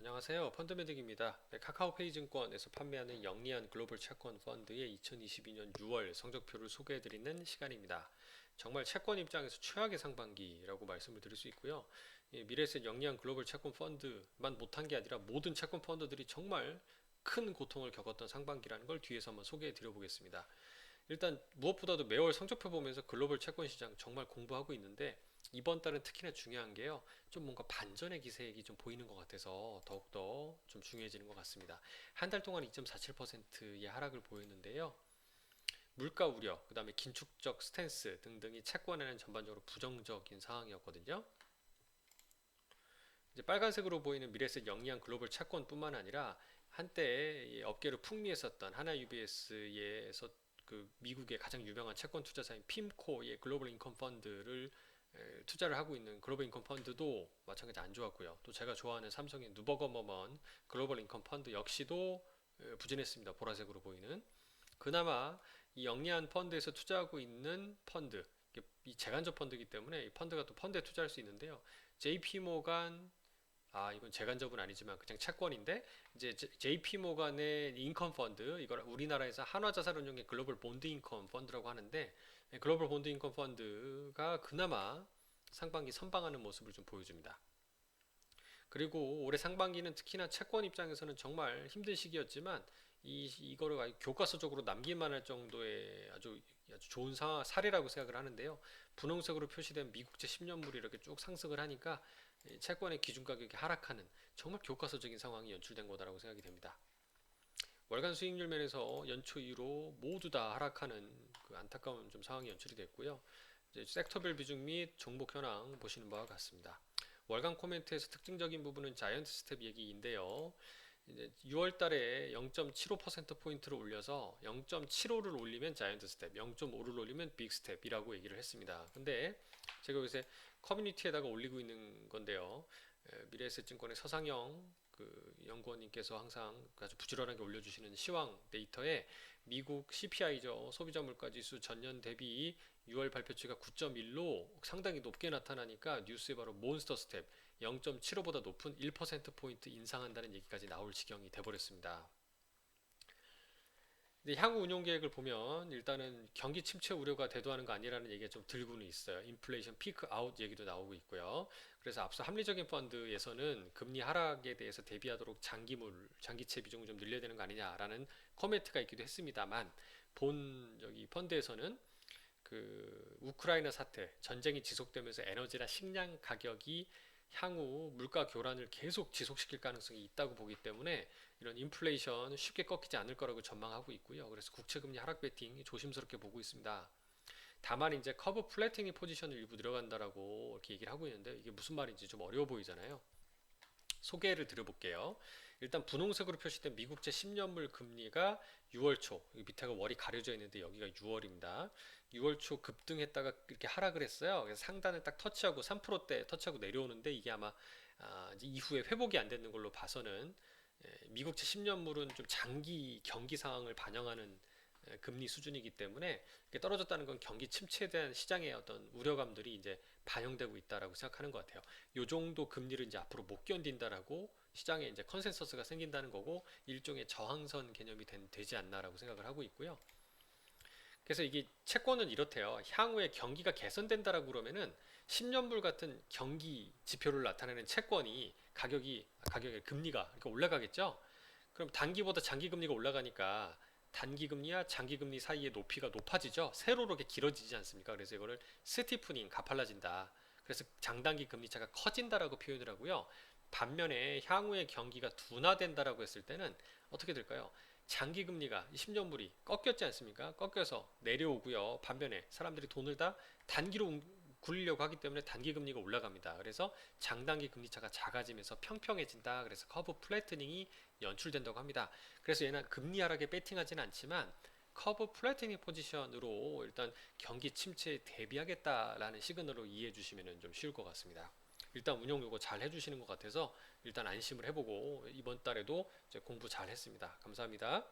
안녕하세요. 펀드매직입니다. 네, 카카오페이 증권에서 판매하는 영리한 글로벌 채권 펀드의 2022년 6월 성적표를 소개해드리는 시간입니다. 정말 채권 입장에서 최악의 상반기라고 말씀을 드릴 수 있고요. 미래에셋 영리한 글로벌 채권 펀드만 못한 게 아니라 모든 채권 펀드들이 정말 큰 고통을 겪었던 상반기라는 걸 뒤에서 한번 소개해 드려 보겠습니다. 일단 무엇보다도 매월 성적표 보면서 글로벌 채권 시장 정말 공부하고 있는데 이번 달은 특히나 중요한 게요. 좀 뭔가 반전의 기세가 좀 보이는 것 같아서 더욱더 좀 중요해지는 것 같습니다. 한 달 동안 2.47%의 하락을 보였는데요. 물가 우려, 그 다음에 긴축적 스탠스 등등이 채권에는 전반적으로 부정적인 상황이었거든요. 이제 빨간색으로 보이는 미래에셋 영리한 글로벌 채권뿐만 아니라 한때 업계를 풍미했었던 하나 UBS에서 그 미국의 가장 유명한 채권 투자사인 핌코의 글로벌 인컴 펀드를 투자를 하고 있는 글로벌 인컴 펀드도 마찬가지 안 좋았고요. 또 제가 좋아하는 삼성의 누버거머먼 글로벌 인컴 펀드 역시도 부진했습니다. 보라색으로 보이는. 그나마 이 영리한 펀드에서 투자하고 있는 펀드, 이 재간접 펀드이기 때문에 이 펀드가 또 펀드에 투자할 수 있는데요. JP 모간, 이건 재간접은 아니지만 그냥 채권인데 이제 JP 모간의 인컴 펀드, 이걸 우리나라에서 한화자산운용의 글로벌 본드 인컴 펀드라고 하는데, 글로벌 본드 인컴 펀드가 그나마 상반기 선방하는 모습을 좀 보여줍니다. 그리고 올해 상반기는 특히나 채권 입장에서는 정말 힘든 시기였지만 이거를 교과서적으로 남기만 할 정도의 아주 좋은 사례라고 생각을 하는데요. 분홍색으로 표시된 미국채 10년물이 이렇게 쭉 상승을 하니까 채권의 기준 가격이 하락하는 정말 교과서적인 상황이 연출된 거다라고 생각이 됩니다. 월간 수익률 면에서 연초 이후로 모두 다 하락하는 그 안타까운 좀 상황이 연출이 됐고요. 이제 섹터별 비중 및 종목 현황 보시는 바와 같습니다. 월간 코멘트에서 특징적인 부분은 자이언트 스텝 얘기인데요. 이제 6월 달에 0.75%포인트를 올려서 0.75를 올리면 자이언트 스텝, 0.5를 올리면 빅 스텝이라고 얘기를 했습니다. 근데 제가 요새 커뮤니티에다가 올리고 있는 건데요. 미래에셋증권의 서상영 그 연구원님께서 항상 아주 부지런하게 올려주시는 시황 데이터에 미국 CPI죠. 소비자 물가지수 전년 대비 6월 발표치가 9.1로 상당히 높게 나타나니까 뉴스에 바로 몬스터 스텝 0.75보다 높은 1%포인트 인상한다는 얘기까지 나올 지경이 돼버렸습니다. 근데 향후 운용 계획을 보면 일단은 경기 침체 우려가 대두하는 거 아니라는 얘기가 좀 들고는 있어요. 인플레이션 피크 아웃 얘기도 나오고 있고요. 그래서 앞서 합리적인 펀드에서는 금리 하락에 대해서 대비하도록 장기채 비중을 좀 늘려야 되는 거 아니냐라는 코멘트가 있기도 했습니다만 본 여기 펀드에서는 그 우크라이나 사태, 전쟁이 지속되면서 에너지나 식량 가격이 향후 물가 교란을 계속 지속시킬 가능성이 있다고 보기 때문에 이런 인플레이션 쉽게 꺾이지 않을 거라고 전망하고 있고요. 그래서 국채금리 하락 베팅 조심스럽게 보고 있습니다. 다만 이제 커브 플래팅의 포지션을 일부 들어간다라고 이렇게 얘기를 하고 있는데 이게 무슨 말인지 좀 어려워 보이잖아요. 소개를 드려볼게요. 일단 분홍색으로 표시된 미국제 10년물 금리가 6월 초, 여기 밑에가 월이 가려져 있는데 여기가 6월입니다. 6월 초 급등했다가 이렇게 하락을 했어요. 그래서 상단을 딱 터치하고 3%대 터치하고 내려오는데 이게 아마 이제 이후에 회복이 안 되는 걸로 봐서는 미국채 10년물은 좀 장기 경기 상황을 반영하는 금리 수준이기 때문에 떨어졌다는 건 경기 침체에 대한 시장의 어떤 우려감들이 이제 반영되고 있다라고 생각하는 것 같아요. 요 정도 금리를 이제 앞으로 못 견딘다라고 시장에 이제 컨센서스가 생긴다는 거고 일종의 저항선 개념이 되지 않나라고 생각을 하고 있고요. 그래서 이게 채권은 이렇대요. 향후에 경기가 개선된다라고 그러면은 10년물 같은 경기 지표를 나타내는 채권이 가격의 금리가 이렇게 올라가겠죠. 그럼 단기보다 장기 금리가 올라가니까 단기 금리와 장기 금리 사이의 높이가 높아지죠. 세로로 길어지지 않습니까? 그래서 이거를 스티프닝, 가팔라진다. 그래서 장단기 금리 차가 커진다라고 표현을 하고요. 반면에 향후에 경기가 둔화된다라고 했을 때는 어떻게 될까요? 장기 금리가 10년물이 꺾였지 않습니까? 꺾여서 내려오고요. 반면에 사람들이 돈을 다 단기로 굴리려고 하기 때문에 단기 금리가 올라갑니다. 그래서 장단기 금리 차가 작아지면서 평평해진다. 그래서 커브 플래트닝이 연출된다고 합니다. 그래서 얘는 금리 하락에 베팅하지는 않지만 커브 플래트닝 포지션으로 일단 경기 침체에 대비하겠다라는 시그널로 이해해 주시면 좀 쉬울 것 같습니다. 일단 운용 요거 잘 해주시는 것 같아서 일단 안심을 해보고 이번 달에도 공부 잘 했습니다. 감사합니다.